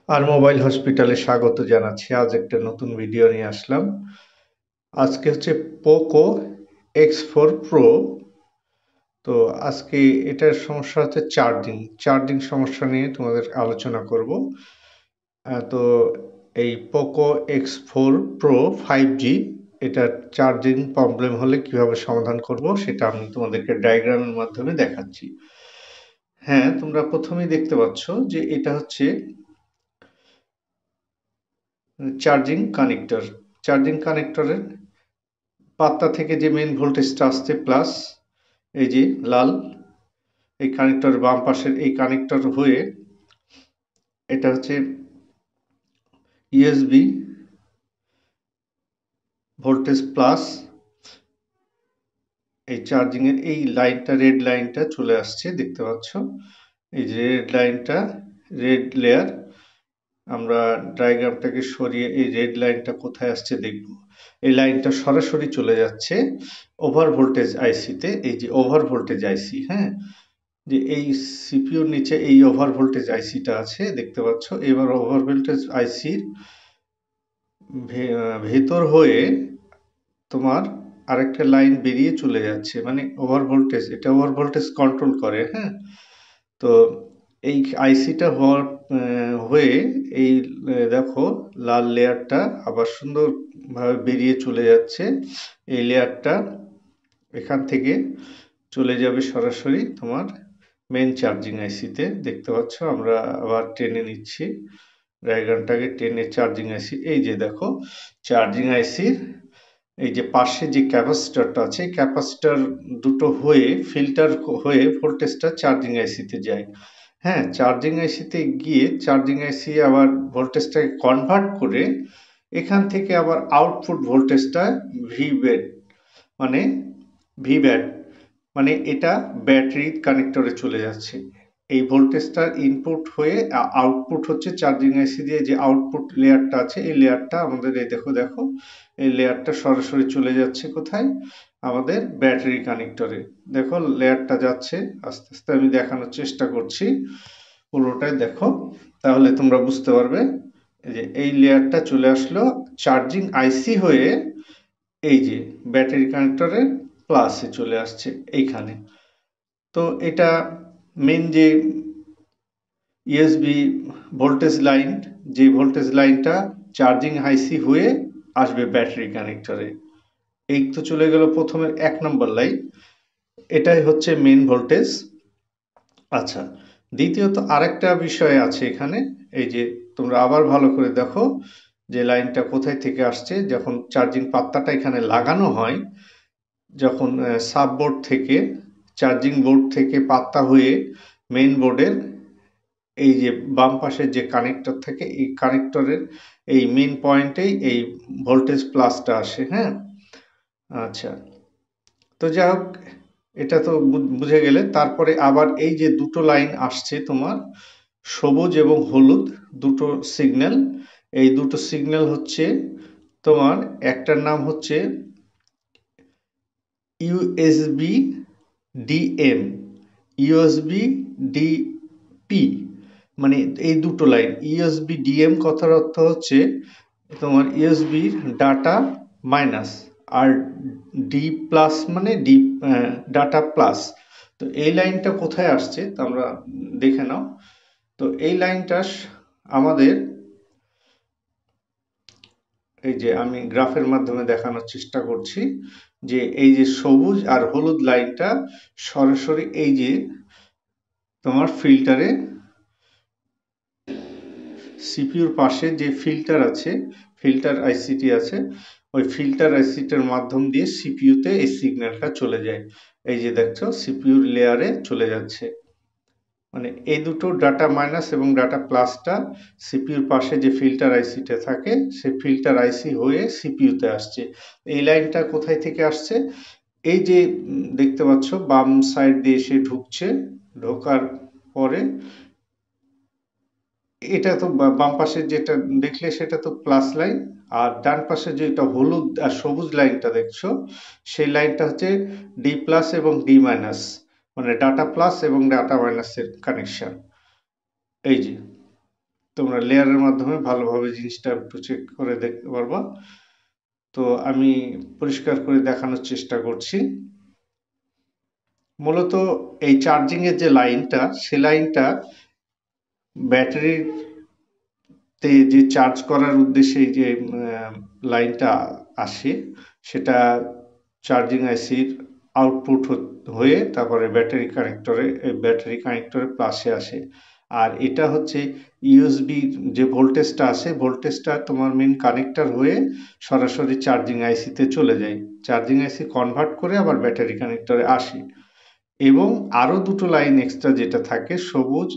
আর mobile হসপিটালে স্বাগত জানাচ্ছি। আজ একটা নতুন ভিডিও নিয়ে আসলাম। আজকে হচ্ছে পোকো X4 Pro। তো আজকে এটার সমস্যা হচ্ছে চার্জিং সমস্যা নিয়ে তোমাদের আলোচনা করব। তো এই পোকো X4 Pro 5G এটার চার্জিং প্রবলেম হলে কিভাবে সমাধান করব সেটা আমি তোমাদেরকে ডায়াগ্রামের মাধ্যমে দেখাচ্ছি। হ্যাঁ, তোমরা প্রথমেই দেখতে পাচ্ছ যে এটা হচ্ছে চার্জিং কানেক্টরের পাতা থেকে যে মেইন ভোল্টেজটা আসছে প্লাস, এই যে লাল, এই কানেক্টর বাম পাশের এই কানেক্টর হয়ে এটা হচ্ছে ইউএসবি ভোল্টেজ প্লাস, এই চার্জিং এর এই লাইনটা, রেড লাইনটা চলে আসছে, দেখতে পাচ্ছ এই যে রেড লাইনটা, রেড লেয়ার। আমরা ডায়াগ্রামটাকে সরিয়ে এই রেড লাইনটা কোথায় আসছে দেখব। এই লাইনটা সরাসরি চলে যাচ্ছে ওভার ভোল্টেজ আইসিতে। এই যে ওভার ভোল্টেজ আইসি, হ্যাঁ, যে এই সিপিইউর নিচে এই ওভার ভোল্টেজ আইসিটা আছে, দেখতে পাচ্ছ। এবার ওভার ভোল্টেজ আইসির ভেতর হয়ে তোমার আরেকটা লাইন বেরিয়ে চলে যাচ্ছে, মানে ওভার ভোল্টেজ, এটা ওভার ভোল্টেজ কন্ট্রোল করে, হ্যাঁ। তো এই আইসিটা হয়ে এই দেখো লাল লেয়ারটা আবার সুন্দরভাবে বেরিয়ে চলে যাচ্ছে। এই লেয়ারটা এখান থেকে চলে যাবে সরাসরি তোমার মেন চার্জিং আইসিতে, দেখতে পাচ্ছ। আমরা আবার টেনে নিচ্ছি ডায়াগ্রামটাকে, টেনে চার্জিং আইসি, এই যে দেখো চার্জিং আইসির এই যে পাশে যে ক্যাপাসিটরটা আছে, ক্যাপাসিটর দুটো হয়ে ফিল্টার হয়ে ভোল্টেজটা চার্জিং আইসিতে যায়। হ্যাঁ, চার্জিং আইসিতে গিয়ে চার্জিং আইসি আবার ভোল্টেজটাকে কনভার্ট করে এখান থেকে আবার আউটপুট ভোল্টেজটা ভিব্যাট, মানে ভিব্যাট মানে এটা ব্যাটারি কানেক্টরে চলে যাচ্ছে। এই ভোল্টেজটার ইনপুট হয়ে আউটপুট হচ্ছে চার্জিং আইসি দিয়ে যে আউটপুট লেয়ারটা আছে, এই লেয়ারটা আমাদের এই দেখো দেখো এই লেয়ারটা সরাসরি চলে যাচ্ছে কোথায়, আমাদের ব্যাটারি কানেক্টরে। দেখো লেয়ারটা যাচ্ছে আস্তে আস্তে, আমি দেখানোর চেষ্টা করছি পুরোটাই দেখো, তাহলে তোমরা বুঝতে পারবে। এই যে এই লেয়ারটা চলে আসলো চার্জিং আইসি হয়ে এই যে ব্যাটারি কানেক্টরের প্লাসে চলে আসছে এইখানে। তো এটা মেন যে ইউএসবি ভোল্টেজ লাইন, যে ভোল্টেজ লাইনটা চার্জিং আইসি হয়ে আসবে ব্যাটারি কানেক্টরে, এই তো চলে গেল প্রথমে 1 নম্বর লাইন, এটাই হচ্ছে মেন ভোল্টেজ। আচ্ছা, দ্বিতীয়ত আরেকটা বিষয় আছে এখানে, এই যে তোমরা আবার ভালো করে দেখো যে লাইনটা কোথায় থেকে আসছে। যখন চার্জিং পাত্তাটা এখানে লাগানো হয়, যখন সাববোর্ড থেকে, চার্জিং বোর্ড থেকে পাত্তা হয়ে মেইন বোর্ডের এই যে বাম পাশের যে কানেক্টর থাকে, এই কানেক্টরের এই মেইন পয়েন্টেই এই ভোল্টেজ প্লাসটা আসে, হ্যাঁ। আচ্ছা, তো যাই হোক, এটা তো বুঝে গেলে। তারপরে আবার এই যে দুটো লাইন আসছে তোমার, সবুজ এবং হলুদ দুটো সিগন্যাল, এই দুটো সিগন্যাল হচ্ছে তোমার, একটার নাম হচ্ছে ইউএসবি ডিএম, ইউএসবি ডিপি, মানে এই দুটো লাইন। ইউএসবি ডিএম কথার অর্থ হচ্ছে তোমার ইউএসবি ডাটা মাইনাস, আর ডি প্লাস মানে ডি ডাটা প্লাস। তো এই লাইনটা কোথায় আসছে তা আমরা দেখে নাও। তো এই লাইনটা আমাদের, এই যে আমি গ্রাফের মাধ্যমে দেখানোর চেষ্টা করছি যে এই যে সবুজ আর হলুদ লাইনটা সরাসরি এই যে তোমার ফিল্টারে, সিপিইউর পাশে যে ফিল্টার আছে, ফিল্টার আইসিটি আছে, ওই ফিল্টার আইসিটির মাধ্যম দিয়ে সিপিইউতে এই সিগন্যালটা চলে যায়। এই যে দেখছো সিপিইউর লেয়ারে চলে যাচ্ছে, মানে এই দুটো ডাটা মাইনাস এবং ডাটা প্লাসটা সিপিইউর পাশে যে ফিল্টার আইসিটা থাকে, সেই ফিল্টার আইসি হয়ে সিপিইউতে আসছে। এই লাইনটা কোথায় থেকে আসছে, এই যে দেখতে পাচ্ছ বাম সাইড দিয়ে এসে ঢুকছে, ঢোকার পরে এটা তো বাম পাশে যেটা দেখলে সেটা তো প্লাস লাইন, আর ডান পাশে যেটা হলুদ আর সবুজ লাইনটা দেখছো, সেই লাইনটা হচ্ছে ডি প্লাস এবং ডি মাইনাস, মানে ডাটা প্লাস এবং ডাটা মাইনাসের কানেকশন। এই যে তোমরা লেয়ারের মাধ্যমে ভালোভাবে জিনিসটা একটু চেক করে দেখতে পারবা। তো আমি পরিষ্কার করে দেখানোর চেষ্টা করছি। মূলত এই চার্জিং এর যে লাইনটা, সে লাইনটা ব্যাটারিতে যে চার্জ করার উদ্দেশ্যে এই যে লাইনটা আসে, সেটা চার্জিং আইসির আউটপুট হয়ে তারপরে ব্যাটারি কানেক্টরে প্লাসে আসে। আর এটা হচ্ছে ইউএসবি যে ভোল্টেজটা আসে, ভোল্টেজটা তোমার মেন কানেক্টর হয়ে সরাসরি চার্জিং আইসিতে চলে যায়। চার্জিং আইসি কনভার্ট করে আবার ব্যাটারি কানেক্টরে আসে। এবং আরো দুটো লাইন এক্সট্রা যেটা থাকে, সবুজ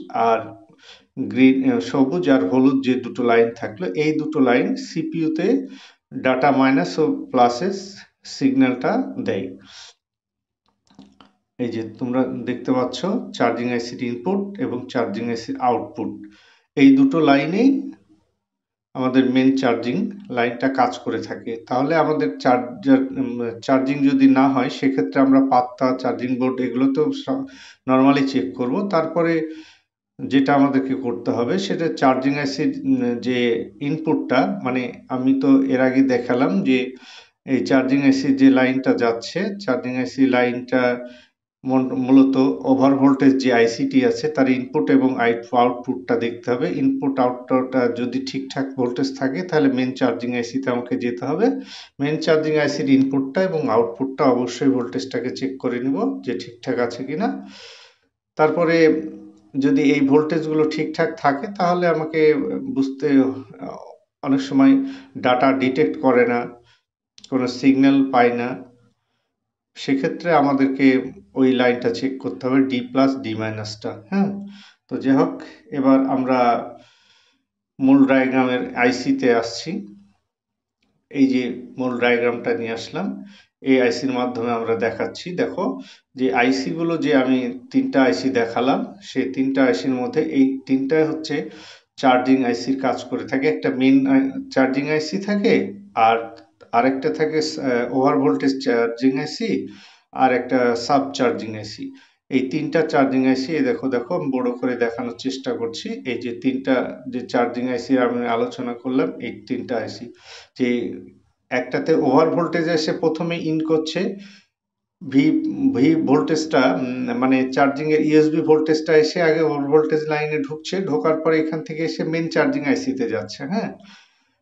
আর হলুদ যে দুটো লাইন থাকলো, এই দুটো লাইন সিপিইউতে ডাটা মাইনাস ও প্লাসের সিগন্যালটা দেয়। এই যে তোমরা দেখতে পাচ্ছ চার্জিং আইসির ইনপুট এবং চার্জিং আইসির আউটপুট, এই দুটো লাইনেই আমাদের মেন চার্জিং লাইনটা কাজ করে থাকে। তাহলে আমাদের চার্জিং যদি না হয়, সেক্ষেত্রে আমরা পাত্তা, চার্জিং বোর্ড এগুলো তো নর্মালি চেক করব। তারপরে যেটা আমাদেরকে করতে হবে সেটা চার্জিং আইসির যে ইনপুটটা, মানে আমি তো এর আগে দেখালাম যে এই চার্জিং আইসির যে লাইনটা যাচ্ছে, চার্জিং আইসি লাইনটা মূলত ওভার ভোল্টেজ যে আইসিটি আছে তার ইনপুট এবং আউটপুটটা দেখতে হবে। ইনপুট আউটপুটটা যদি ঠিকঠাক ভোল্টেজ থাকে তাহলে মেন চার্জিং আইসিতে আমাকে যেতে হবে। মেন চার্জিং আইসির ইনপুটটা এবং আউটপুটটা অবশ্যই ভোল্টেজটাকে চেক করে নিব যে ঠিকঠাক আছে কিনা। তারপরে যদি এই ভোল্টেজগুলো ঠিকঠাক থাকে তাহলে আমাকে বুঝতে, অনেক সময় ডাটা ডিটেক্ট করে না, কোনো সিগন্যাল পায় না, সেক্ষেত্রে আমাদেরকে ওই লাইনটা চেক করতে হবে, ডি প্লাস ডি মাইনাসটা। হ্যাঁ, তো যাই হোক, এবার আমরা মূল ডায়াগ্রামের আইসিতে আসছি। এই যে মূল ডায়াগ্রামটা নিয়ে আসলাম, এই আইসির মাধ্যমে আমরা দেখাচ্ছি। দেখো যে আইসি গুলো যে আমি তিনটা আইসি দেখালাম, সেই তিনটা আইসির মধ্যে এই তিনটা হচ্ছে চার্জিং আইসির কাজ করে থাকে। একটা মেইন চার্জিং আইসি থাকে, আর আরেকটা থাকে ওভার ভোল্টেজ চার্জিং আইসি, আর একটা সাব চার্জিং আইসি। এই তিনটা চার্জিং আইসি, দেখো দেখো আমি বড় করে দেখানোর চেষ্টা করছি। এই যে তিনটা যে চার্জিং আইসি আমি আলোচনা করলাম, এই তিনটা আইসি, যে একটাতে ওভার ভোল্টেজ এসে প্রথমে ইন করছে, ভি ভি ভোল্টেজটা, মানে চার্জিং এর ইউএসবি ভোল্টেজটা এসে আগে ওভার ভোল্টেজ লাইনে ঢুকছে, ঢোকার পরে এখান থেকে এসে মেন চার্জিং আইসিতে যাচ্ছে। হ্যাঁ,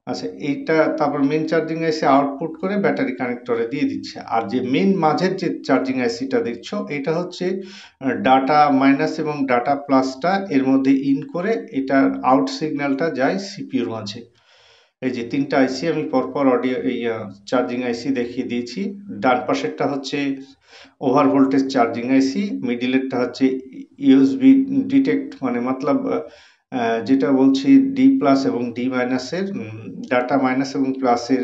আচ্ছা, এইটা তারপর মেন চার্জিং আইসি আউটপুট করে ব্যাটারি কানেক্টরে দিয়ে দিচ্ছে। আর যে মেন মাঝের যে চার্জিং আইসিটা দেখছো, এটা হচ্ছে ডাটা মাইনাস এবং ডাটা প্লাসটা এর মধ্যে ইন করে এটার আউট সিগন্যালটা যায় সিপিইউর মাঝে। এই যে তিনটা আইসি আমি পরপর চার্জিং আইসি দেখিয়ে দিয়েছি। ডান পাশেরটা হচ্ছে ওভার ভোল্টেজ চার্জিং আইসি, মিডিলেরটা হচ্ছে ইউএসবি ডিটেক্ট, মানে মতলব যেটা বলছি ডি প্লাস এবং ডি মাইনাসের, ডাটা মাইনাস এবং প্লাসের